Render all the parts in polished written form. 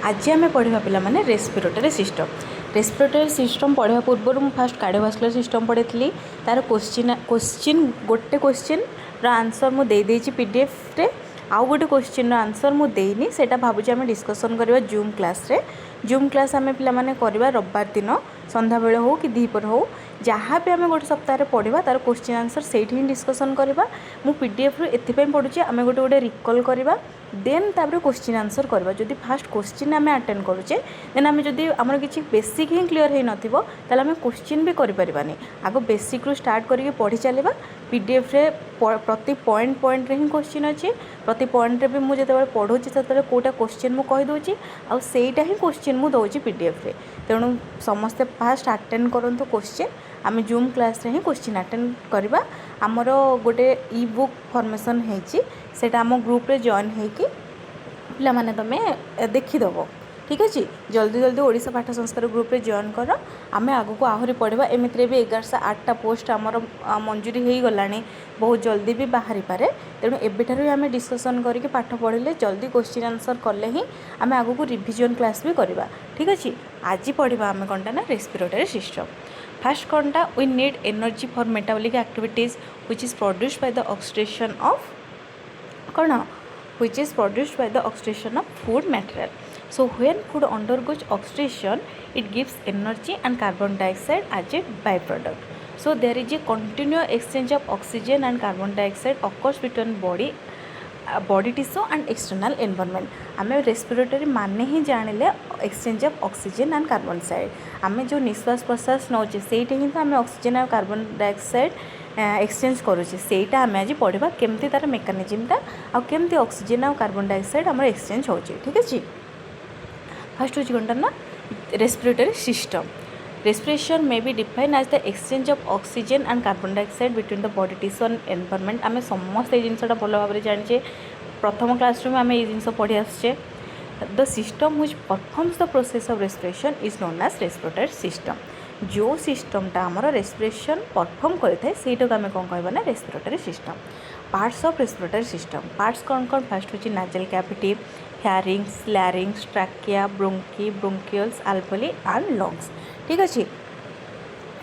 आज आम पढ़ा पे रेस्पिरेटरी सिस्टम। रेस्पिरेटरी सिस्टम पढ़ा पूर्व मुझे फास्ट कार्डियोवास्कुलर सिस्टम पढ़ी तार क्वेश्चन गोटे क्वेश्चन आंसर मुझे पीडीएफ रे आउ गोटे क्वेश्चन आंसर मुझे से भावुँ आम डिस्कसन करवा जूम क्लास रे। जूम क्लास आम पे करवा रविवार दिन संध्या बेले हो कि दीपर हो जहाँ भी आम गोटे सप्ताह पढ़ा तार क्वेश्चन आंसर से ही डिस्कसन करवा। मु पीडीएफ एथपाई पढ़ुचे आम गोटे गोटे रिकल करवा देन तापर क्वेश्चन आंसर करवा। जदि फास्ट क्वेश्चन आम अटेंड करुचे देन आम जदि आमर किसी बेसिक ही क्लीयर हो नथिबो ताले आम क्वेश्चन भी करि परिबानी। आगो बेसिक रु स्टार्ट करके पढ़ी चलवा। पीडीएफ रे प्रति पॉइंट रे ही क्वेश्चन अच्छे। प्रति पॉइंट रे भी मुझे जो पढ़ुची से कोटा क्वेश्चन मु कहि दोची आ सेटा ही क्वेश्चन मु दउची पीडीएफ रे। तेणु समस्ते फास्ट अटेंड करंतु क्वेश्चन। आम जूम क्लास रे ही क्वेश्चन अटेंड करवा। आमर गोटे ई बुक फॉर्मेशन हेची सेटा आम ग्रुप रे जॉइन हेकी पिला माने तमे देखिदेव। ठीक अच्छे जल्दी जल्दी ओडिशा पाठ संस्कार ग्रुप रे जॉइन कर। आम आगु को आहरी पढ़ा एमती भी 1108टा पोस्ट आमर मंजूरी हो गलानी बहुत जल्दी भी बाहरी पारे। तेणु एबेठारु आम डिस्कसन करके पाठ पढ़ले जल्दी क्वेश्चन आंसर कले ही आम आगु को रिविजन क्लास भी करवा। ठीक अच्छे आज पढ़ा आम कौनटा ना रेस्पिरेटरी सिस्टम। फर्स्ट कौनटा we need energy for metabolic activities which is produced by the oxidation of कौन which is produced by the oxidation of food material. So when food undergoes oxidation it gives energy and carbon dioxide as a byproduct. So there is a continuous exchange of oxygen and carbon dioxide occurs between body tissue and external environment. आम respiratory माने ही जानिले exchange of oxygen and carbon dioxide. आम जो निश्वास प्रश्वास नौचे सेठी ही तो आम ऑक्सीजन और कार्बन डाइऑक्साइड एक्सचेंज करुचे सेटा आम आज पढ़ा केमती तार मेकानिजमटा आ केमती ऑक्सीजन और कार्बन डाइऑक्साइड आम एक्सचेंज होचे। ठीक अच्छे फर्स्ट हूँ कौन ना respiratory system. Respiration may be define as the exchange of oxygen and carbon dioxide between the body tissue and environment. आम समस्त ये जिनसा भल भाव जाने प्रथम क्लास आम ये जिन पढ़ी आसचे। The system which performs the process of respiration is known as respiratory system. जो सिस्टमटा आमर रेस्पिरेशन परफॉर्म करें से आम कौन कहना ना respiratory system. Parts of respiratory system parts कौन कौन फास्ट हूँ nasal cavity pharynx larynx trachea bronchi bronchioles alveoli and lungs. ठीक अच्छे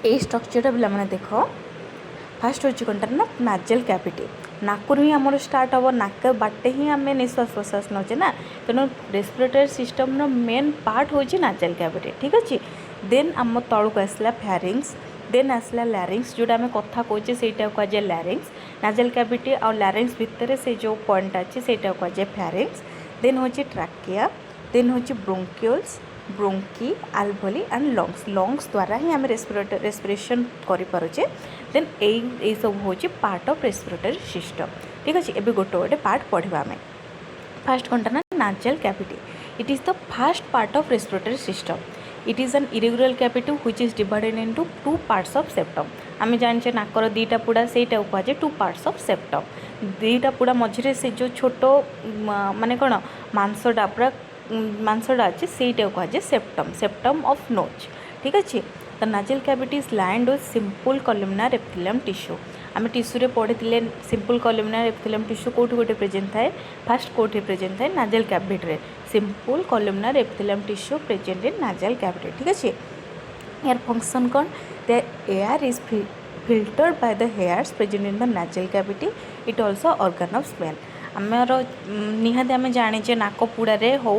ये स्ट्रक्चर पे देख फास्ट हूँ कौनटा ना नाजल कैविटी नाकुर ही आमर स्टार्ट हम नाक बाटे ही आम निश्वास प्रश्वास नौचे ना। तेणु रेस्पिरेटरी सिस्टम मेन पार्ट हूँ नाजल कैविटी। ठीक अच्छे देन आम तलू आसला फैरिंग्स देन आसला लैरिंग्स जोटा आम कथा कहे से कहुए लैरिंग्स। नाजल कैविटी और लैरिंग्स भितर से जो पॉइंट अच्छे से कहुए फैरिंग्स। देन हूँ ट्रैकिया देन हूँ bronchioles bronchi alveoli and lungs. Lungs द्वारा ही आम रेस्पिरेशन करें। देन यही सब हूँ पार्ट ऑफ रेस्पिरेटरी सिस्टम। ठीक अच्छे एबे गोटे गोटे पार्ट पढ़ा आम। फास्ट कौनटा ना nasal cavity it is the first part of respiratory system. It is an irregular cavity which is divided into two parts of septum. आम जाने नाकर दीटा पुड़ा से कहुए टू पार्ट्स ऑफ सेप्टम। दीटा पुड़ा मझे से जो छोट माने कौन मांसटा पूरा मांसटा अच्छे से कहुए सेप्टम सेप्टम ऑफ नोज। ठीक अच्छे the nasal cavity is lined with simple columnar epithelium tissue. आम टिश्यू रे पढ़ी सिंपल कॉलमनार एपिथेलियम टिश्यू कौटी गोटे प्रेजेंट थाए फास्ट कौटी प्रेजेंट थाए नाजल कैविटी रे simple columnar epithelium tissue present in nasal cavity. ठीक अच्छे यार फंक्शन कौन the air is filtered by the hairs present in the nasal cavity it also organ of smell. आमर निहाती आम जाने नाक पुड़े हो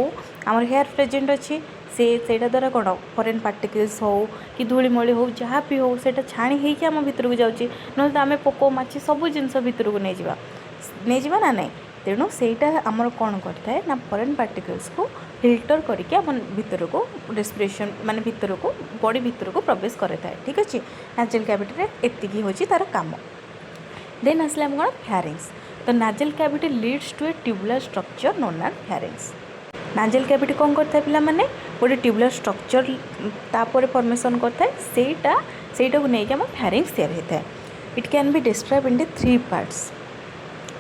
आमर हेयर प्रेजेंट अच्छी से द्वारा कौन फरेन पार्टिकल्स हो कि धूलीमली हो जहाँ भी हो से छाणी होगी आम भितर को जाऊँगी ना तो आम पोक माछी सब जिनस भितर को नहीं जावा ना नहीं। तेणु सेटा आमर कौन करता ना फरेन पार्टिकल्स को फिल्टर करके आम भितर को रेस्पिरेशन माने भितर को बॉडी भितर को प्रवेश करता है। ठीक अच्छे नाजल कैविटी रे एतिकी होची तार काम। देन आसले आम कौन फैरिंग्स। तो nasal cavity leads to a tubular structure known as pharynx. Nasal cavity कौन करता है पिला माने गोटे ट्यूबुलर स्ट्रक्चर तापर फॉर्मेशन करता है सेटा को लेकिन आम फैरिंग्स तैयार होता है। It can be describe in 3 parts.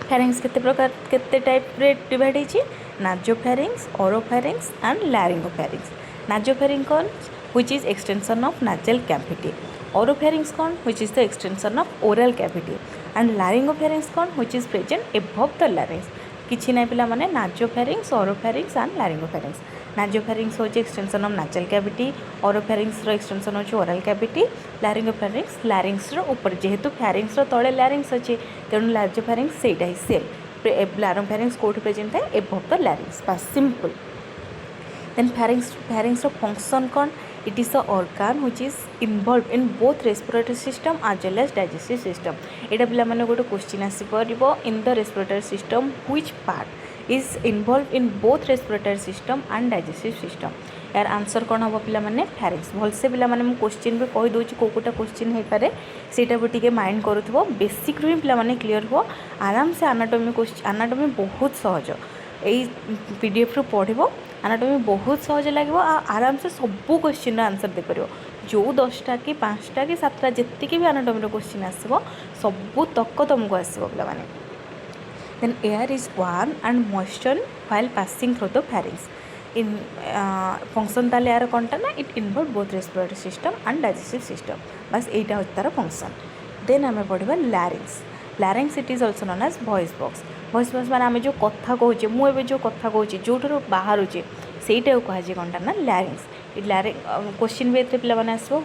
फैरिंग्स केते प्रकार केते टाइप रे डिवाइड होची नाजोफैरिंग्स ओरोफैरिंग्स एंड लैरिंगोफैरिंग्स। नाजोफैरिंग कौन which is extension of nasal cavity. Oropharynx कौन which is the extension of oral cavity and laryngopharynx कौन which is present above the larynx. किसी ना पिला माने नाजोफेरिंग्स ओरोफेरिंग्स एंड लैरिंगोफेरिंग्स। नाजोफेरिंग्स होची एक्सटेंशन ऑफ नाचल कैविटी, ओरोफेरिंग्स रो extension होची ओरल कैविटी, लैरिंगोफेरिंग्स लैरिंग्स रो ऊपर, जेहेतु फेरिंग्स रो तळे लैरिंग्स अछि तेणु नाजोफेरिंग्स सेटा ही सेम, लैरिंगोफेरिंग्स कोठी प्रेजेंट है एबव द लैरिंग्स, बस simple. Then pharynx of function con, it is the organ which is involved in both respiratory system as well as digestive system। एटा पिला माने गोटे क्वेश्चन आसी परिबो, in the respiratory system which part is involved in both respiratory system and digestive system। यार answer कौन हम पिला माने pharynx. भलसे पिला माने मु क्वेश्चन पे कहि दोची कोटा क्वेश्चन हे पारे सेटा भी टिके माइंड करूथबो, बेसिक रु पिला माने क्लियर हो आराम से। एनाटॉमी क्वेश्चन, एनाटॉमी बहुत सहज, एई पीडीएफ रु पढ़िबो, एनाटॉमी बहुत सहज लगे, आराम से सबू क्वेश्चन आंसर दे पार। जो 10टा कि 5टा कि 7टा जितकी भी एनाटॉमी क्वेश्चन आसो सबू तक तुमको आसो पिला माने। Then air is warm and moisture while passing through the pharynx. In function ताले यार कौनटा ना, it involve both respiratory system and digestive system, बस यहीटा होता तार फंक्शन। देन आम पढ़ा larynx. Larynx it is also known as voice box. Voice box माने आम जो कथा कहूचे, मुझे जो कथा कहूँ जो बाहरुचे सेटा कहुए कौनटा ना लैरिंग्स। लैरिंग क्वेश्चन भी ये पे आसो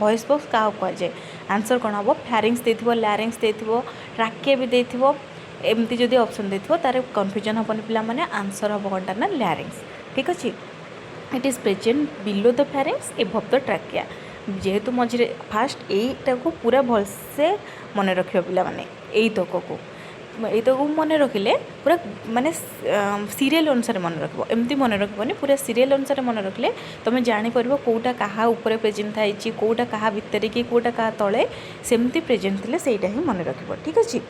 वॉइस बॉक्स क्या कहुए, आंसर कौन हम फेरिंग्स देथिबो, लैरिंग्स देथिबो, ट्राकिया भी देथिबो, एमती जदि ऑप्शन देथिबो तार कन्फ्यूजन हेनी पिला माने आंसर हम कौनटा ना लैरिंग्स। ठीक अच्छे, it is present below the pharynx above the trachea. जेहेतु मझे फास्ट यहीटा को पूरा भलसे मन रखियो पिला माने, यही तक को ये तो मन रखिले पूरा माने सीरियल अनुसार मन रखिबो, एमती मन रखिबोनी, पूरा सीरियल अनुसार मन रखिले तुम जापर कौटा क्या ऊपर प्रेजेंट थाई, कौटा क्या भितर कि कौटा क्या तले, सेमती प्रेजेंट थे सहीटा ही मन रखिबो। ठीक अच्छे,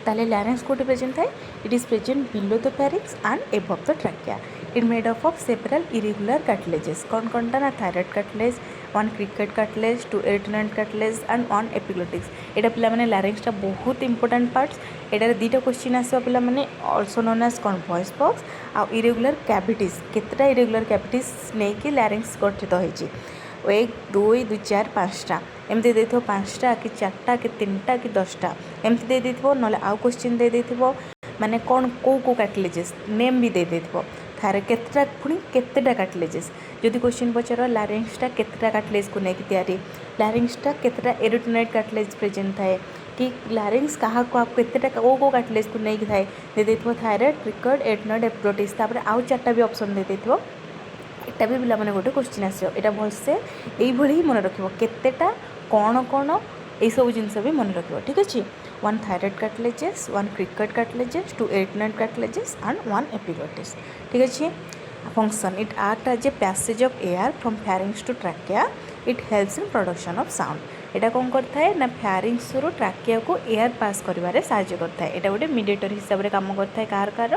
ताले लैरिंग्स कोटी प्रेजेंट थाए, it is present below the pharynx and above the trachea. It made up of several irregular cartilages. कौन कौनटा ना thyroid cartilage, 1 cricket cartilage, 2 erythroid cartilage and 1 एपिग्लोटिक्स। एटा पिला माने लैरिंग्सटा बहुत इंपोर्टेंट पार्ट्स। एटार दुईटा क्वेश्चन आसो पिला माने ऑल्सो नोन एज कौन वॉइस बॉक्स आ इरेगुलर कैविटीज। केतटा इरेगुलर कैविटीज नहीं कि लैरिंग्स गठित होइछि, 1 2 2 4 5टा एमती देथिबो, 5टा कि 4टा कि 3टा कि 10टा एमती दे देथिबो, नले आउ क्वेश्चन दे देथिबो माने कौन को कार्टिलेजेस नेम भी दे देथिबो, थायराइड केतटा पुणी केतटा कार्टिलेजेस। जदि क्वेश्चन पचार लैरिंग्सटा केतटा कार्टिलेज को लेकिन तैयारी, लैरिंग्सटा केतटा एरिथ्रोइड कार्टिलेज प्रेजेंट थाए, कि लैरिंग्स क्या केतटा को कार्टिलेज को लेकिन थाए दे देथिबो, थायराइड, क्रिकेट, एरिथ्रोइड, एपिग्लोटिक्स, तापर आउ 4टा भी ऑप्शन दे देथिबो। एटा भी पिला माने गोटे क्वेश्चन आसो, एटा भलसे यही ही मन रखिबो, केतेटा कौन कौन ये सब जिनस भी मन रखिबो। ठीक अच्छे, 1 thyroid cartilages, 1 cricoid cartilages, 2 arytenoid cartilages and 1 epiglottis. ठीक अच्छे, function it act as a passage of air from pharynx to trachea, it helps in production of sound. एटा कौन करता है ना फेरिंग्स रो ट्राकिया को एयर पास करिवारे साहाय्य करता है। एटा गोटे मीडिएटर हिसाब से काम करता है, car car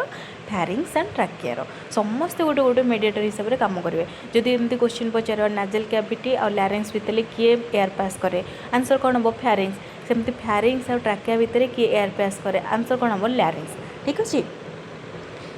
pharynx and trachea समस्त गोटे गोटे मीडिएटर हिसाब से काम करेंगे। जदि एमती क्वेश्चन पचार नाजल कैविटी और लैरिंग्स भितर किए एयर पास करे, आंसर कौन हम फेरिंग्स। सेमती फेरिंग्स और ट्राकिया भितर किए एयर पास करे, आंसर कौन हम लैरिंग्स। ठीक अच्छे,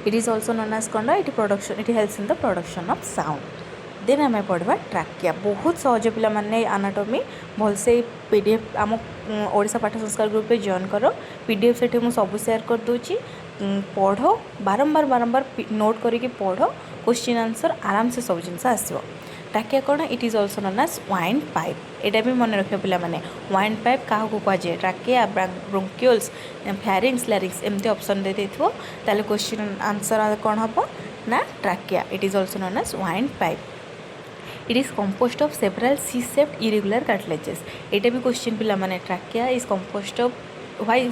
it is also known as कौन it production, it helps in the production of sound. Then आम पढ़ा ट्राकिया। बहुत सहज पिला माने एनाटॉमी भलसे पीडीएफ आम ओडिशा पाठ संस्कार ग्रुप पे जॉइन करो, पीडीएफ से मुझे सब शेयर कर दूची, पढ़ो बारंबार बारंबार नोट करके पढ़ो, क्वेश्चन आंसर आराम से सब जिनस आसो। ट्राकिया कौन, it is also known as windpipe. एटा भी मन रखियो पिला माने, वाइन पाइप क्या कहुए, ट्राकिया, ब्रोंकियोल्स, फेरिंग्स, लैरिंग्स एमती ऑप्शन दे देथिबो, ताले क्वेश्चन आंसर कौन हम ना trachea. It is also known as windpipe. It is composed of several C-shaped irregular cartilages। एटा भी क्वेश्चन पिला माने, trachea is composed of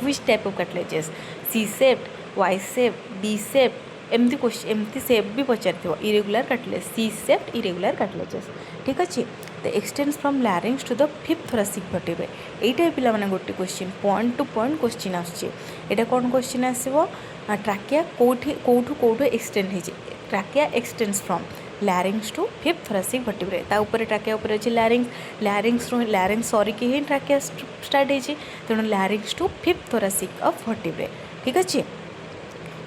which type of cartilages, C-shaped, Y-shaped, D-shaped एमती question एमती सेप भी पचार irregular cartilage, C-shaped irregular cartilages। ठीक अच्छे, the extends from larynx to the 5th thoracic vertebrae। एटा पिला माने गोटे question point to point question आछे। एटा कौन क्वेश्चन आसीबो, ट्राकिया कोठी कोठू कोठू एक्सटेंड हे, trachea extends from larynx to 5th thoracic vertebrae। ता ऊपर ट्राकिया ऊपर अच्छे लैरिंग्स सॉरी ही ट्राकिया स्टार्ट है, तेणु larynx to 5th thoracic of vertebrae। ठीक अच्छे,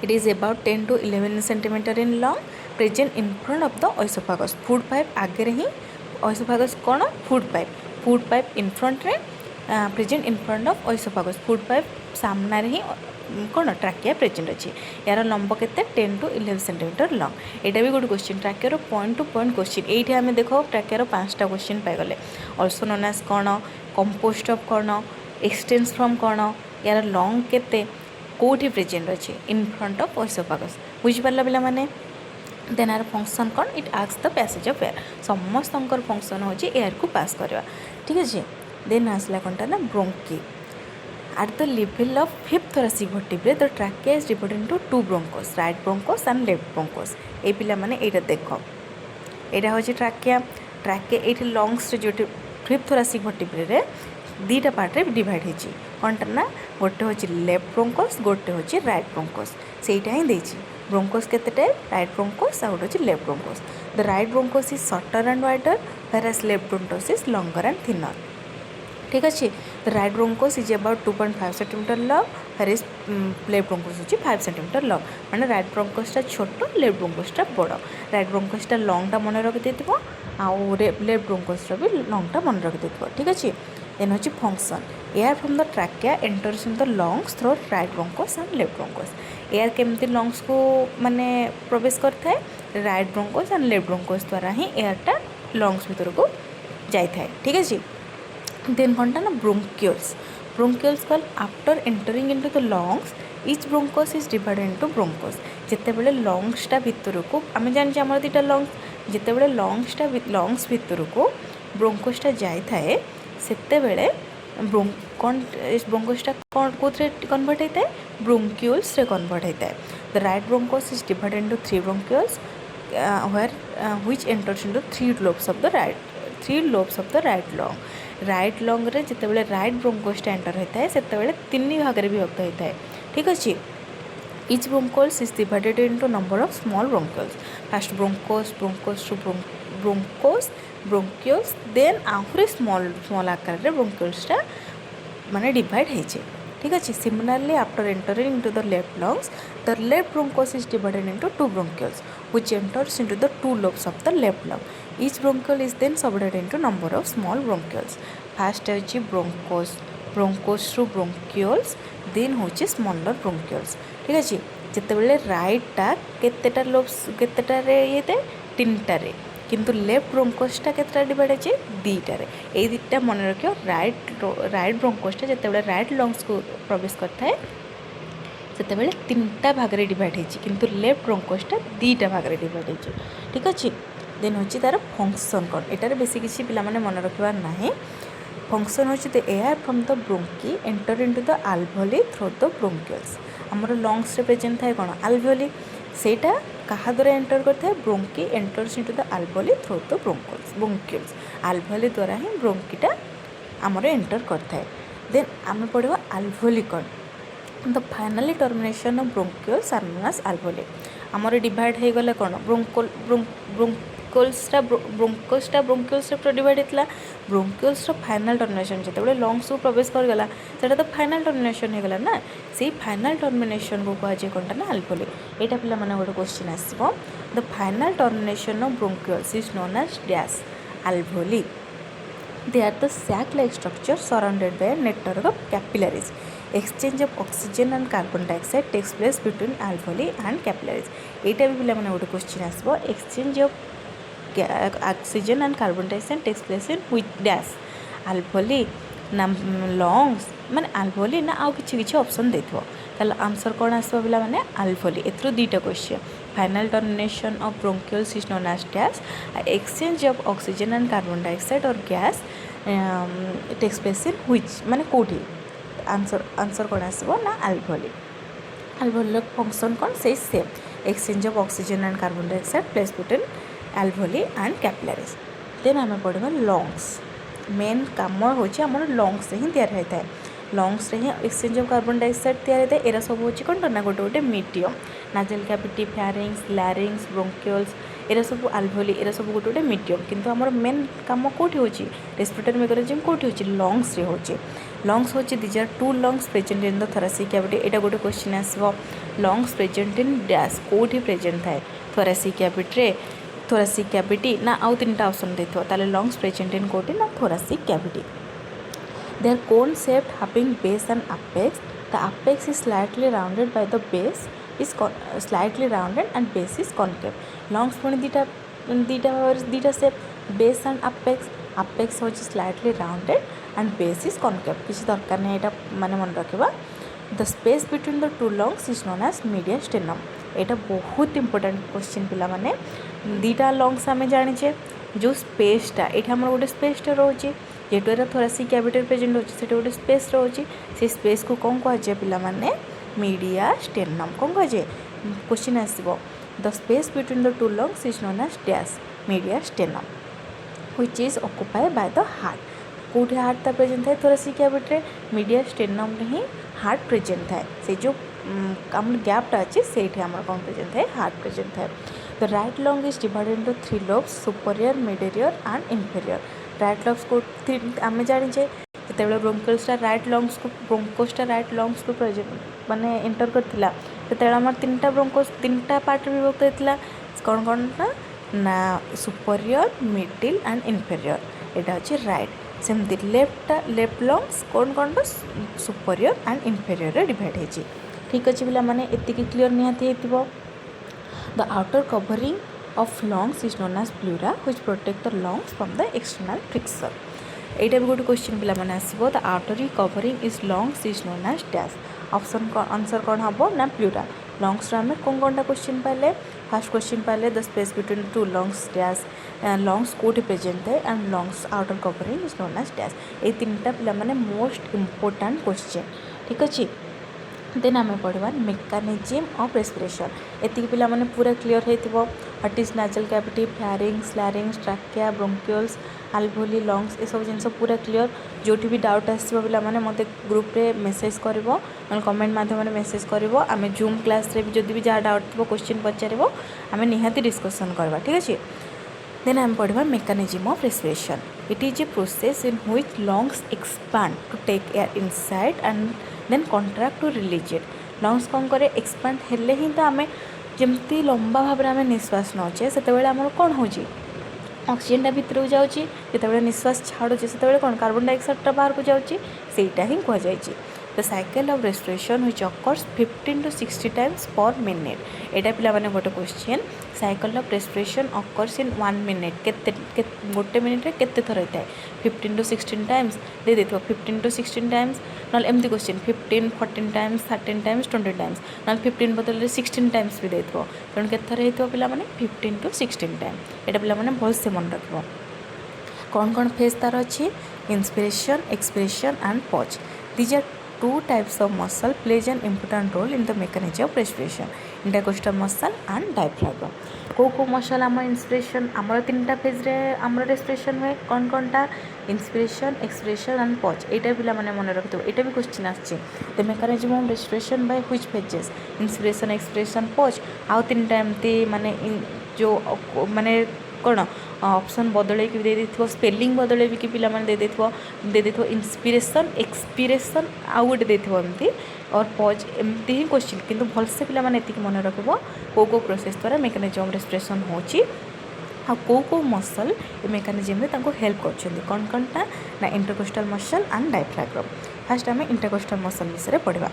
it is about 10 to 11 cm in long, present in front of the ओएसोफेगस। Food pipe आगे ही, ओएसोफेगस कौन फूड पाइप इन फ्रंट रे, present in front of ओएसोफेगस। Food pipe सामने ही कौन trachea present अच्छी यार लंब के 10 to 11 सेंटीमीटर लंग यहाँ भी गोटे क्वेश्चन ट्राकियर पॉइंट टू पॉइंट क्वेश्चन ये आम देख ट्राकियर 5टा क्वेश्चन पाइगले ऑल्सो नोन एज कौन कंपोस्ट ऑफ कौन एक्सटेंस फ्रॉम कौन यार लंग केते कोठी प्रेजेंट अच्छे इन फ्रंट ऑफ ओएसोफेगस बुझिपार पिला माने देन आर फंक्शन कौन it ask the passage of air समस्त फंक्शन हो एयर को पास करवा ठीक अच्छे देन आसला कौनटा ना bronchi at the level of fifth thoracic vertebrae the trachea is divided into two bronchos right bronchos and left bronchos ए पिला माने एटा देखो एटा होची ट्राकिया एठी लंग्स रे जो फिफ्थ thoracic vertebrae रे दीटा पार्ट रे डिवाइड हेची कोनटा ना गोटे होची लेफ्ट ब्रोंकोस गोटे होची राइट ब्रोंकोस सेटा ही देची ब्रोंकोस केतेटे राइट ब्रोंकोस आ गोटे होची left Broncos the right Broncos is shorter and wider whereas left bronchos is longer and thinner ठीक अच्छे the right Broncos is about 2.5 centimetre long whereas left Broncos होची 5 centimetre long माने right ब्रोंकोसटा छोट left ब्रोंकोसटा बड़ right ब्रोंकोसटा लॉन्गटा मन रखि देथिबो आ left ब्रोंकोसटा भी लॉन्गटा मन रखि देथिबो ठीक अच्छे देन होची function air from the trachea enters in the lungs through right Broncos and left Broncos air केमती लंग्स को माने प्रवेश करता है right Broncos and left Broncos द्वारा ही एयरटा लंग्स भीतर को जाई थाए ठीक अच्छे then कौन ना bronchioles कल after entering into the lungs each bronchos is divided into bronchos जिते बड़े लंग्सटा भितर को आम जानी आम दुटा लंग्स जिते बड़े लंग्स भितर को ब्रोंकोसटा जाई थाए सेते बेले ब्रोंकोसटा कौन कोथरे कन्वर्ट होता है ब्रोंक्यूल्स रे कन्वर्ट होता है the right Broncos is divided into 3 bronchioles where which enters into 3 lobes of the right lung right lung रे जिते बड़े राइट ब्रोंकोसटा एंटर होता है सेते बेले 3 भाग रे विभक्त होता है ठीक अच्छे each bronchos is divided into number of small bronchioles first bronchioles then आहुरी स्मॉल आकार रे ब्रोंक्यूल्सटा माने डिवाइड होइछे ठीक अच्छे similarly after entering into the left lungs the left bronchus is divided into 2 bronchioles which enters into the 2 lobes of the left lung each bronchiole is then subdivided into number of small bronchioles first होची bronchos through bronchioles then होची smaller bronchioles ठीक अच्छे जिते बेले राइटटा केतेटा lobes केतेटा रे येते 3टा रे किंतु लेफ्ट ब्रोंकोसटा केतेटा डिवाइड होची 2टा रे ए दिटा मन रखियो राइट ब्रोंकोसटा जिते बेले राइट लंग्स को प्रवेश करता है सेते बेले 3टा भाग रे डिवाइड होची किंतु लेफ्ट ब्रोंकोसटा 2टा भाग रे डिवाइड होची ठीक अच्छे देन होची तार फंक्शन कौन एटार बेसी किसी पिला माने मन रखिबार नाही फंक्शन होची the air from the bronchi enter into the alveoli through the bronchioles हमर लंग्स रे प्रेजेंट थाए कौन alveoli सेटा कहा द्वारा एंटर करता है bronchi enters into the alveoli through the bronchioles alveoli द्वारा ही ब्रोंकीटा हमर एंटर करता है देन आम पढ़वा alveoli कौन the finally termination of bronchioles are known as alveoli हमर डिवाइड हो गले कौन ब्रोंकोसटा ब्रोंक्यूल्स डिवाइड होता ब्रोंक्यूल्स फाइनल टर्मिनेशन जो लंग्स को प्रवेश करगला से तो फाइनल टर्मिनेशन होगा ना से फाइनल टर्मिनेशन को कहुए कौनटा ना alveoli यहाँ पे गोटे क्वेश्चन आसो the final termination of bronchioles is known as dash alveoli they are the sac like structure surrounded by a network of capillaries exchange of oxygen and carbon dioxide takes place between alveoli and capillaries यहाँ भी पे गोटे question आसो exchange of oxygen and carbon dioxide takes place in which dash alveoli ना lungs माने alveoli ना आउ किछि ऑप्शन देथिबो ताले आंसर कोन आसबो बिला माने alveoli एथरो दुईटा question final termination of bronchioles is known as dash exchange of oxygen and carbon dioxide और gas takes place in which माने कोठी आंसर कोन आसबो ना alveoli फंक्शन कोन से same exchange of oxygen and carbon dioxide place between alveoli and capillaries then आम पढ़ा lungs main काम होची हमर लंग्स से ही तैयार होता है लंग्स रे ही एक्सचेंज ऑफ कार्बन डाइऑक्साइड तैयार होता है एरा सब होची कोन ना गोटे गोटे medium nasal cavity pharynx larynx bronchioles एरा सब alveoli एरा सब गोटे गोटे मीडियम किंतु हमर मेन काम कोठी होची रेस्पिरेटरी मेकानिज्म कोठी होची लंग्स रे होची लंग्स होची these are 2 lungs present in the thoracic cavity एटा गोटे क्वेश्चन आसबो लंग्स प्रेजेंट इन डैश कोठी प्रेजेंट थाए thoracic cavity रे thoracic cavity ना आउ 3टा ऑप्शन देथो ताले लंग्स प्रेजेंट इन कोठी ना thoracic cavity they are cone shaped having base and apex the apex is slightly rounded by the base is slightly rounded and base is concave lungs पुणी दीटा सेप base and apex होची slightly rounded and base is concave किसी दरकार नहीं यहाँ माने मन रखा the space between the two lungs is known as medium sternum यहाँ बहुत इंपोर्टेंट क्वेश्चन पिला माने दीटा लंग्स आम जाचे जो स्पेसटा ये आम गोटे स्पेसटा रोचे जेटू एरा थोरासिक कैविटी प्रेजेंट होची से गोटे स्पेस रोचे से स्पेस को कौन कहुए पिला माने मीडिया स्टेनम कौन कहुए क्वेश्चन आसो the space between the two lungs is known as dash mediastinum which is occupied by the heart कौटे हार्टा प्रेजेंट थाए थोरासिक कैविटी मीडिया स्टेनम ही हार्ट प्रेजेंट थाए से जो आम गैपटा अच्छे से कौन प्रेजेंट थाए हार्ट प्रेजेंट थाए the right lung is divided into 3 lobes superior middle and inferior right lungs को आम जाचे जो ब्रोंकोस्टा राइट लंग्स को प्रेजेंट माने एंटर करथिला सेतेबेले आम तीनटा पार्ट विभक्त होता कौन कौन ना सुपीरियर मिडिल एंड इंफीरियर यहाँ अच्छे राइट सेमती लेफ्ट लंग्स कौन कौन सुपीरियर एंड इंफीरियर डिवाइड होती ठीक अच्छे पिला माने एतिकी क्लीयर निहाती होइतिबो the outer covering of lungs is known as pleura which protect the lungs from the external friction एटा भी गोटे क्वेश्चन पिला माने आसीबो the outer covering is lungs is known as dash option answer कौन हम ना प्लूरा लंग्स आम कौन कौन क्वेश्चन पाइले फर्स्ट क्वेश्चन पाइले the space between two lungs dash lungs कोठी प्रेजेंट है and lungs outer covering is known as dash ये तीनटा पिला माने मोस्ट इंपोर्टेंट क्वेश्चन ठीक अच्छे देन आम पढ़ा मेकानिज्म ऑफ रेस्पिरेशन एति पिला माने पूरा क्लीयर होइतिबो what is nasal cavity pharynx larynx trachea bronchioles alveoli lungs ये सब जिनस पूरा क्लीयर जोटी भी डाउट आसो पिला माने मते ग्रुप रे मेसेज करिवो कमेंट माध्यम मेसेज करिवो आमे जूम क्लास रे भी जदि भी जहाँ डाउट थो क्वेश्चन पचारिवो आमे निहाती डिस्कशन करवा ठीक अच्छे देन आम पढ़ा mechanism of respiration it is a process in which lungs expand to take air inside and then contract to release it lungs कौन करे एक्सपांड हेले ही तो आम जमती लंबा भाव में निश्वास नौचे से आम कौन हो ऑक्सीजन भितर जाऊँगी जिते निश्वास छाड़ुचे से कौन कार्बन डाइऑक्साइड बाहर को जाऊँगी सेटा ही कहुई the cycle of respiration which occurs 15 to 60 times per minute एटा पिला माने गोटे question cycle of respiration occurs in 1 minute गोटे मिनिट रे केते थर होता है 15 to 16 टाइम्स दे देथो 15 to 16 टाइम्स नल एमती क्वेश्चन 15 14 टाइम्स 13 टाइम्स 20 टाइम्स नल 15 बदल 16 टाइम्स भी देथो तेणु केते थर हेतो पिला माने 15 to 16 टाइम एटा पिला माने बहुत से मन रखबो कौन कौन फेज तार अच्छी inspiration expiration and pause these are two types of muscle plays an important role in the mechanism of respiration intercostal muscle and diaphragm को मसल आम इंस्पिरेशन आमर 3टा फेज रे आमर रेस्पिरेशन हुए कौन कौनटा इंस्पिरेशन एक्सपिरेशन एंड पॉज यहाँ पिला माने मन रखिथो यहाँ भी क्वेश्चन आछे the mechanism of respiration by which phases inspiration expiration pause आउ 3टा एमती माने जो माने कौन ऑप्शन बदल दे देथिबो स्पेलिंग बदल भी कि पिला माने दे देथिबो इंस्पिरेशन एक्सपिरेशन आउ गोटे देथिबो एमती और पॉज एमती ही क्वेश्चन किंतु भलसे पिला माने एतिक मन रखिबो को प्रोसेस द्वारा मेकानिज्म ऑफ रेस्पिरेशन होची आ को मसल ए मेकानिज्म रे तांको हेल्प करछन्ती कौन कौनटा ना intercostal muscle and diaphragm first आम इंटरकोस्टल मसल विषय पढ़ा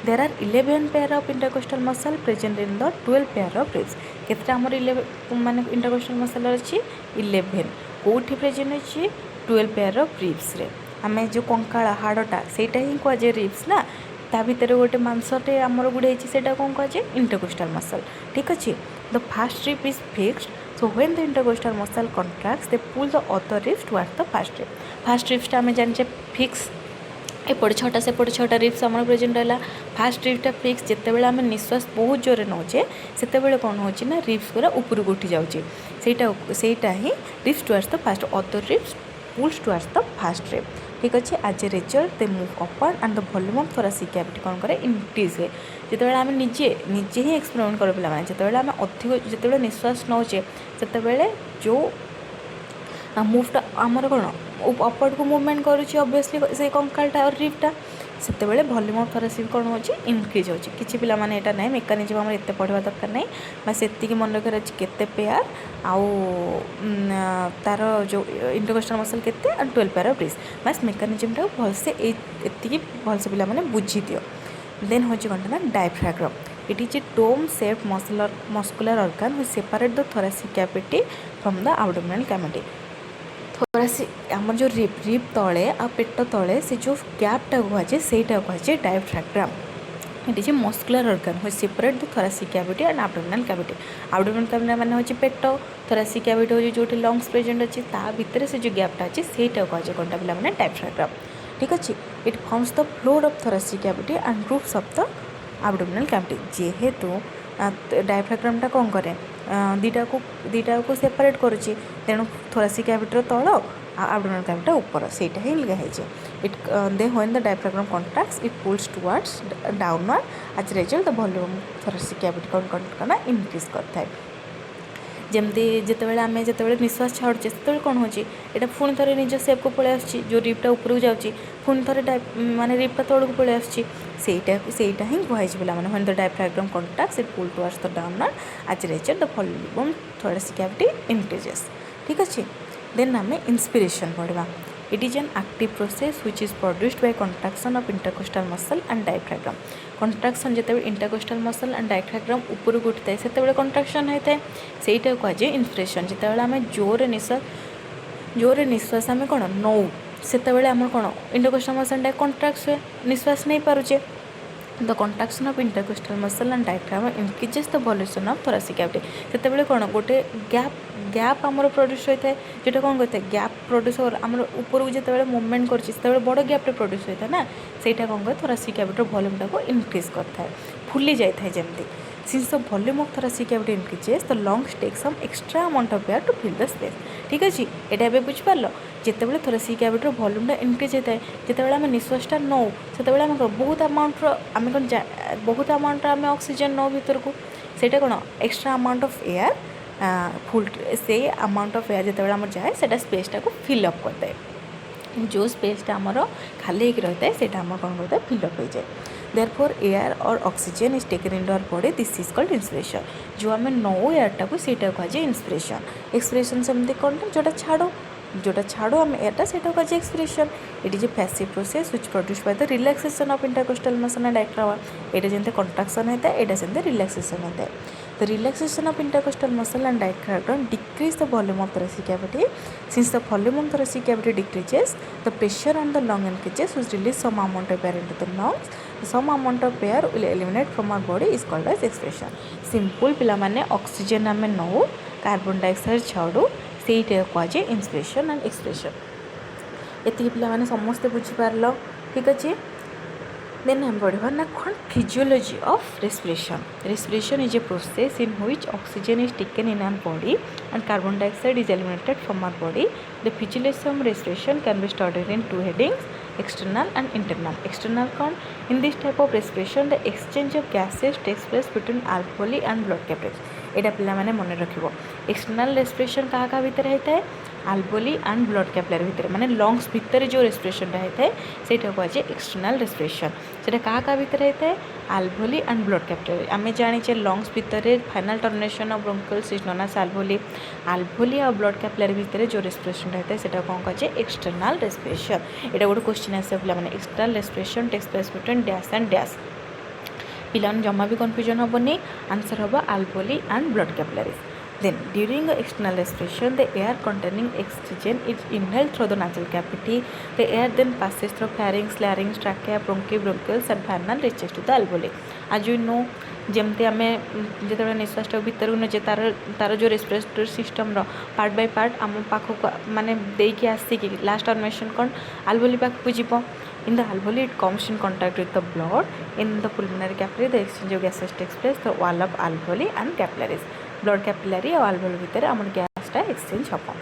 there are 11 pair of intercostal muscle present in the 12 pair of ribs केतटा हमर 11 माने इंटरकोस्टल मसल अछि 11 कोठी प्रेजेंट अछि 12 पेयर ऑफ रिब्स रे आमे जो कंकाळा हाडटा सेटा ही को जे रिब्स ना ता भीतर गोटे मांसटे आमर गुड़े सेटा कौन कहे इंटरकोस्टल मसल ठीक अच्छे the first rib is fixed so when the intercostal muscle contracts they pull the other ribs towards the first रिब्सटा आम जाने फिक्स एपटे छटा सेपटे छटा रिब्स आम प्रेजेंट रहा फास्ट रिब्सटा फिक्स जिते आम निश्वास बहुत जोर नौचे से कौन हो रिब्स पूरा ऊपर को उठी जाऊँगी सेटा ही ribs towards the first other ribs pulls towards the first rib ठीक अच्छे as a result they move upward and the volume of thoracic cavity कौन करे इंक्रीज हुए जिते आम निजे ही एक्सपेरिमेंट कर पे जिते आम अधिक जिते निश्वास नौचे से जो मूवटा आमर कौन अपवर्ड को मूवमेंट करुच्ची ऑब्वियसली से कंकालटा और रिब्टा से वॉल्यूम ऑफ थोरासिक कौन हो इंक्रीज हो किसी पिला माने एटा नहीं मेकानिज्म आम एत पढ़ा दरकार नहीं बस एतिक मन रखार अच्छे केते पेयर आउ तार जो इंटरकोस्टल मसल केते और 12 पेयर ऑफ रिब्स बस मेकानिज्मटा भलसे एतिक भलसे पिला माने बुझी दियो देन हूँ कौन ना diaphragm it is a dome shaped muscular organ which separate the thoracic cavity from the abdominal cavity thoracic आम जो रिप तले आ पेट तले से जो गैपटा कहुए सहीटा कहुए diaphragm it is a muscular organ which separate the thoracic cavity and abdominal cavity माने होची पेट thoracic cavity हो जो लंग्स प्रेजेंट अच्छी ता भितर से जो गैपटा अच्छी सहीटा कहुए कौनटा पिला माने डायफ्राग्राम ठीक अच्छे it forms the floor of thoracic cavity and roofs of the abdominal cavity जेहेतु डायफ्राग्रामटा कौन करे दीटा को सेपरेट करुच्ची तेणु thoracic cavity तल abdominal cavity ऊपर सेटा ही लिखा है it they when the diaphragm contracts it pulls towards downward as result the volume thoracic cavity कौन करना इंक्रीज करता है जमती जितेबाला आम जिते निश्वास छाड़ुचे से कौन हो पुणी थे निज सेप को पलि आस रिप्टा उपरको जाऊँगी पुणी थे माने रिप्टा तौक पलि आसटा ही कहुए पे when the diaphragm contracts it pull towards the downward as result the volume thoracic cavity increases ठीक अच्छे देन आम इंस्पिरेशन पढ़ा it is an active process which is produced by contraction of intercostal muscle and diaphragm contraction जिते intercostal muscle and diaphragm ऊपर को उठता है से कंट्राक्शन होता है सहीटा कहुए इंस्पिरेशन जिते आम जोर निश्वास आम कौन नौ से आम कौन इंटरकोस्टल मसल कंट्राक्ट हुए निश्वास नहीं पारुचे the contraction of intercostal muscle and diaphragm increases the volume of thoracic cavity से कौन गोटे गैप आमर प्रोड्यूस होता है जोटा कौन करता है गैप प्रोड्यूस आम ऊपर को जिते मूवमेंट कर बड़ गैप्टे प्रोड्यूस होता है ना सहीटा कौन कहे thoracic cavity वॉल्यूम को इंक्रीज करता है फुली जाए जमती since the volume of thoracic cavity increases the lungs take some extra amount of air to fill the space ठीक अच्छे यहाँ एवं बुझिपार जिते thoracic cavity वॉल्यूमटा इंक्रीज होता है जिते आम निश्वासटा नौ से आम बहुत अमाउंट आम कौन बहुत अमाउंट आम ऑक्सीजन नौ भीतर को सेटा कौन extra amount of air full से अमाउंट ऑफ एयर जिते आम जाए से स्पेसटा को फिलअप करता है जो स्पेसटा आमर खाली रहता है सेटा आम कौन करता है फिलअप हो जाए देयरफॉर एयर और oxygen is taken in our body this is called inspiration जो आम नौ एयरटा को सीटा कहुए इंस्पिरेशन एक्सपिरेशन सेमती कौन जोटा छाड़ो आम एयरटा से कहुए expiration it is a passive process which produced by the relaxation of intercostal muscle and diaphragm यहाँ जमी कंट्राक्शन होता है यहाँ सेमती रिलैक्सेशन होता है The relaxation of intercostal muscle and diaphragm decrease the volume of thoracic cavity. Since the volume of thoracic cavity decreases, the pressure on the lung increases, which release some amount of air into the lungs. Some amount of air will eliminate from our body is called as expiration. Simple पिला माने oxygen आमे नौ carbon dioxide छाड़ू सेटा कहुए inspiration and expiration एति पिला माने समस्ते बुझी पारल ठीक अच्छे देन हम पढ़ा ना कौन physiology of respiration is a process in which oxygen is taken in our body and carbon dioxide is eliminated from our body the physiology of respiration can be studied in two headings external and internal external कौन in this type of respiration the exchange of gases takes place between alveoli and blood capillaries यहाँ पिला माने मन रखिबो external respiration क्या भीतर होता है अल्वेओली and blood capillary भितर माने लंग्स भितर जो रेस्पिरेशन होता है सेटा कहुए एक्सटर्नल रेस्पिरेशन से क्या भितर होता है अल्वेओली एंड ब्लड कैपिलरी आम जाने लंग्स भितर final termination of bronchioles is known as alveoli और ब्लड कैपिलरी भितर जो रेस्पिरेशन होता है सेटा कौन कहुए एक्सटर्नल रेस्पिरेशन यहाँ गोटे क्वेश्चन आसे पे external respiration takes place between dash and dash पिला जमा भी कन्फ्यूजन हेनी आंसर हम alveoli and blood capillaries Then, during external respiration, the air containing oxygen is inhaled through the nasal cavity. The air then passes through pharynx, larynx, trachea, bronchi, bronchioles, and finally reaches to the alveoli. As you know, जमती आम जो निश्वास भीतर नजे तार जो respiratory system part by part आम पाखक माने देकी आसिक last termination कौन अल्वेओली पाखक जीव in the alveoli it comes in contact with the blood in the pulmonary capillary the exchange of gases takes place the wall of alveoli and capillaries blood capillary और alveoli भितर आम गैसटा exchange हम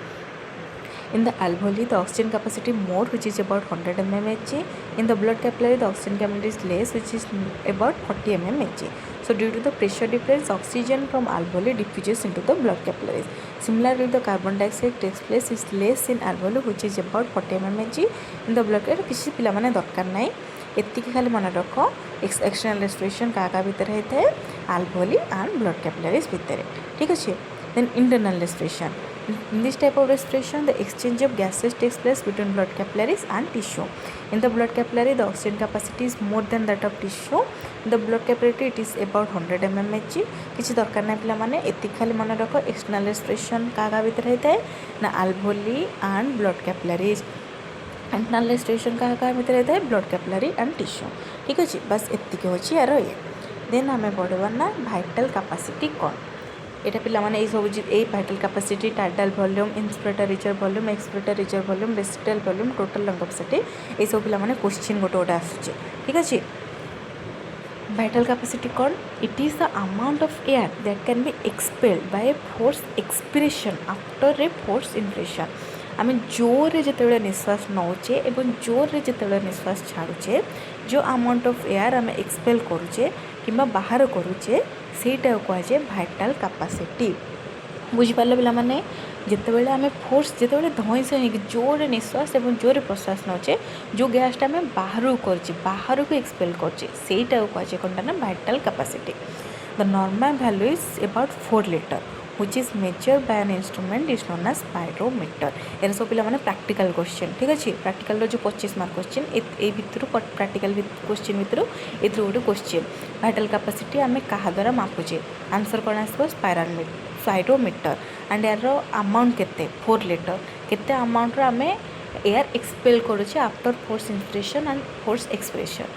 In the alveoli, the oxygen capacity more, which is about 100 mmHg. In the blood capillary, the oxygen capacity is less, which is about 40 mmHg. So, due to the pressure difference, oxygen from alveoli diffuses into the blood capillaries. Similarly, the carbon dioxide takes place is less in alveoli, which is about 40 mmHg. In the blood capillary, किसी पिला माने दरकार नहीं एतिकी खाली मन रख external respiration क्या भितर होता है अल्वेओली एंड ब्लड कैपिलरीज भितर ठीक अच्छे then internal respiration In this type of respiration, the exchange of gases takes place between blood capillaries and tissue. In the blood capillary, the oxygen capacity is more than that of tissue. In the blood capillary, it is about 100 mmHg. किसी दरकार ना पिला माने एति खाली मन रख external respiration का भीतर होता है ना alveoli and blood capillaries. Internal respiration का भीतर होता है ब्लड कैपिलरी एंड टिश्यू. ठीक अच्छे बस एतिक होची यार ये. देन आम पढ़ा ना भाइटाल कैपेसिटी कौन यहाँ पिला माने सब vital capacity tidal volume inspiratory reserve volume expiratory reserve volume resistant volume total lung capacity ये सब पिला माने क्वेश्चन गोटे गोटे आसुचे. ठीक अच्छे भाइटाल कैपेसिटी कौन it is the amount of air that can be expelled by force expiration after a force inflation. आम जोर जिते निश्वास नौचे एवं जोर जिते निश्वास छाड़ुचे जो अमाउंट ऑफ एयर आम एक्सपेल करुचे कि बाहर करुचे सेटा कहुए भाइटाल कैपेसिटी. बुझिपारे पिला माने जितेबाला आम फोर्स जिते धईस जोर निश्वास और जोर प्रश्वास नौचे जो गैसटा आम बाहर बाहर को एक्सपेल करटा कहुए कौन ना vital capacity. The normal value is about 4 litre which is measured by an instrument is known as spirometer. ये सब पिला माने प्रैक्टिकल क्वेश्चन. ठीक अच्छे प्रैक्टिकल जो 25 मार्क क्वेश्चन ए भितर प्रैक्टिकल क्वेश्चन भितर ए गोटे क्वेश्चन भाइटाल कैपेसिटी आम क्या द्वारा मापुचे आंसर कौन आसो स्पाइरोमीटर एंड यार अमाउंट केते 4 लीटर केते अमाउंट आम एयर एक्सपेल करुचे after force inspiration and force expiration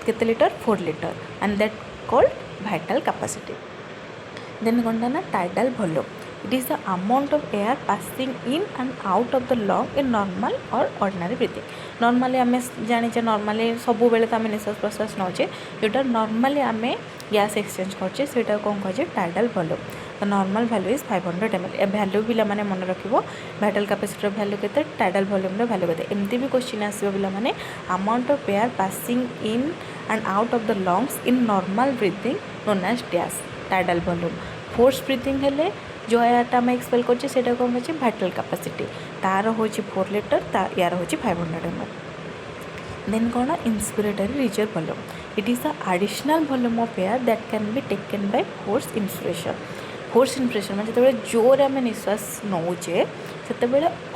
केते litre 4 litre and that called vital capacity. Then कौन ना tidal volume it is the amount of air passing in and out of the lung in normal और ordinary breathing. Normally आम जाने normally सब बेले तो आम निश्वास प्रश्वास नौचे जोटा नॉर्मली आम गैस एक्सचेंज करछे सेटा कौन कहे tidal volume. The normal value is 500 ml. ए वैल्यू पिला माने मन रखिबो भाइटाल कैपेसिटी वैल्यू केते टाइडाल वॉल्यूम वैल्यू केते एमती भी क्वेश्चन आसीबो पिला माने amount of air passing in and out of the lungs in normal breathing known as gas tidal volume. Force breathing हेले जो एयरटा आम एक्सपेल करटा कौन हो भाइटाल कैपेसिटी तार हो 4 लीटर यार हो 500 ml. देन कौन inspiratory reserve volume it is the additional volume of air that can be taken by force inspiration. Force inspiration मैं जो जोर आम निश्वास नौचे से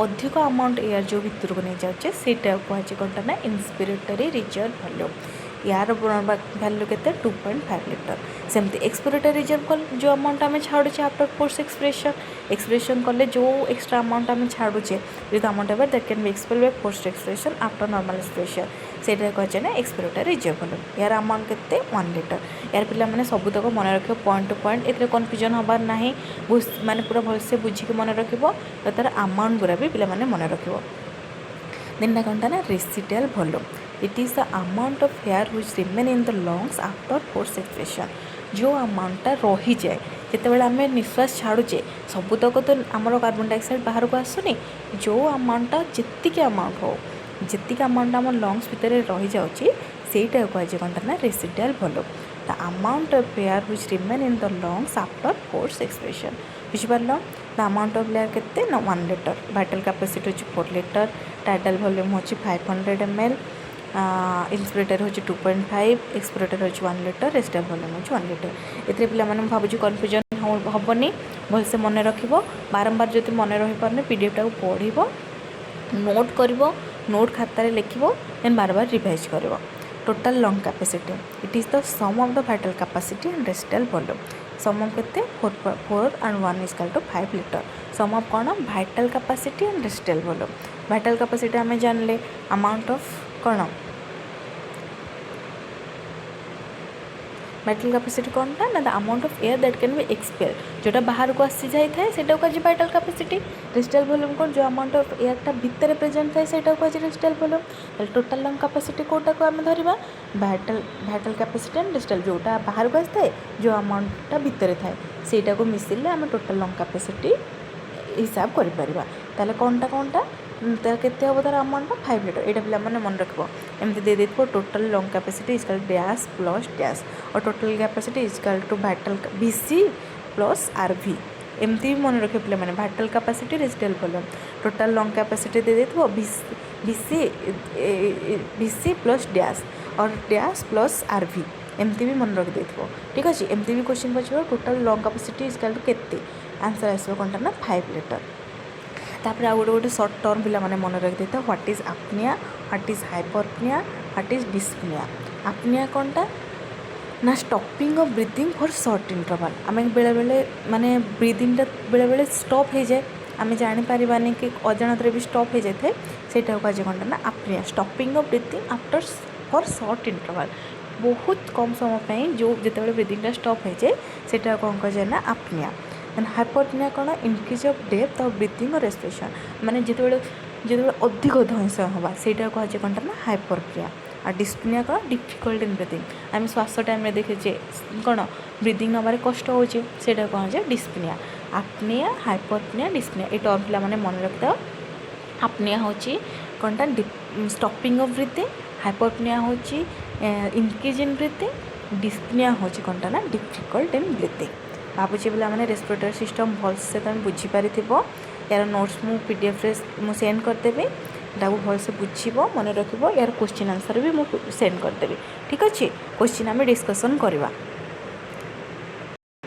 अधिक अमाउंट एयर जो भितर को नहीं जाऊे से कहुए कौन ना इंस्पिरेटरी रिजर्व वॉल्यूम. यार वैल्यू के 2.5 लीटर. सेमती एक्सपिरेटरी रिजर्व जो अमाउंट आम छाड़ुचे आफ्टर फोर्स एक्सपिरेशन कले जो एक्सट्रा अमाउंट आम छाड़ुचे with amount of air that can be expelled by force expiration after normal expiration से कहे ना एक्सपिरेटरी रिजर्व वॉल्यूम. यार अमाउंट के 1 लीटर. यार पिला माने सबुतक मन रख पॉइंट टू पॉइंट ए कन्फ्यूजन हबार ना माने पूरा भलसे बुझिक मन रख तार अमाउंट गुरा भी पिला माने मन रख. देन कौनटा ना residual volume it is the amount of air which remain in the lungs after force expiration. जो अमाउंटा रही जाए जिते आम निश्वास छाड़ुचे सबुतक तो आमर कार्बन डाइऑक्साइड बाहर को आसुनी जो अमाउंटा जितकी अमाउंट हो जी अमाउंट आम लंग्स भितर रही जाऊँगी सेटा कहुए कौन ना residual volume. The amount of air which remain in the lungs after force expiration. बुझिपार द अमाउंट ऑफ एयर के 1 लीटर. भाइटाल कैपेसिटी हो 4 लीटर. टाइडाल वॉल्यूम हो 500 ml. इंस्पिरेटर हो 2.5 एक्सपिरेटर हो 1 लीटर. रेसिडुअल वॉल्यूम हो 1 लीटर. ये पिला माने भावुँ कन्फ्यूजन हेनी भलसे मन रख बारंबार जो मन रही पारे पीडीएफ टाक पढ़ नोट कर नोट खातार लिख देन बार बार रिवाइज कर. Total lung capacity it is the sum of the vital capacity and residual volume. Sum of के 4 and 1 is equal to 5 litre. Sum of कौन vital capacity and residual volume. Vital capacity आम जानले amount of कौन vital capacity कौन ना the amount of air that can be expel जोटा बाहर को आसी जाए से कहे भाइटाल कैपेसिटी. रेसिडुअल वॉल्यूम कौन जो अमाउंट ऑफ एयरटा भितर प्रेजेंट थाए से कहे residual volume. Total lung capacity कोटा को आम धरवा भाइटाल कैपेसिटी एंड रेसिडुअल जोटा बाहर को आसता है जो अमाउंटटा भितर थाए सेटा को मिसिले आम टोटल लंग कैपेसिटी हिसाब कर कौनटा केते हम तार अमाउंट 5 लीटर. यहाँ पिला माने मन रख एमती दे देथिबो total lung capacity is equal dash plus dash और total capacity is equal to vital VC plus RV एमती भी मन रखे पिला माने vital capacity residual volume. Total lung capacity दे देथिबो बीसी प्लस डैश और डैश प्लस आरवी एमती भी मन रख देथिबो. ठीक अच्छे एमती भी क्वेश्चन पचार total lung capacity is equal to केते आंसर आसो कौनटा ना 5 लीटर। तापर आ गोटे सर्ट टर्म पिला माने मन रखि देता what is apnoea, what is hyperpnoea, what is dyspnoea. Apnoea कौनटा ना stopping of breathing for short interval. आम बेले बेले माने ब्रीथिंग बेले बेले स्टॉप हो जाए, आम जापर कि अजाणत भी स्टॉप हो जाए से कौन ना apnoea, stopping of breathing after for short interval. बहुत कम समय जो जिते ब्रीथिंग स्टॉप हो जाए से कौन कह ना अपनिया। देन हाइपरपनिया कौन increase of depth of breathing और रेस्पिरेशन, माने जिते अधिक धैंस हवा से कहे कौन ना हाइपरपनिया। आ डिस्पनिया कौन डिफिकल्ट इन ब्रीथिंग, आम श्वास टाइम देखीचे कौन ब्रीथिंग नबार कष्ट होचे से कहे डिस्पनिया। अपनिया, हाइपरपनिया, डिस्पनिया ये टर्म पिला माने मन रखिद। अपनिया होची कौनटा स्टॉपिंग ऑफ ब्रीथिंग, हाइपरपनिया होची इनक्रीज इन ब्रीथिंग, डिस्पनिया होची कौनटा ना डिफिकल्ट इन ब्रीथिंग। भावुचे पिला माने रेस्पिरेटरी सिस्टम भलसे तुम बुझीपार। यार नोट्स मु पीडीएफ रे सेंड करदेवी, भलसे बुझब मन रख, यार क्वेश्चन आंसर भी मुझे सेंड करदेवी। ठीक अच्छे, क्वेश्चन आम डिस्कसन करवा।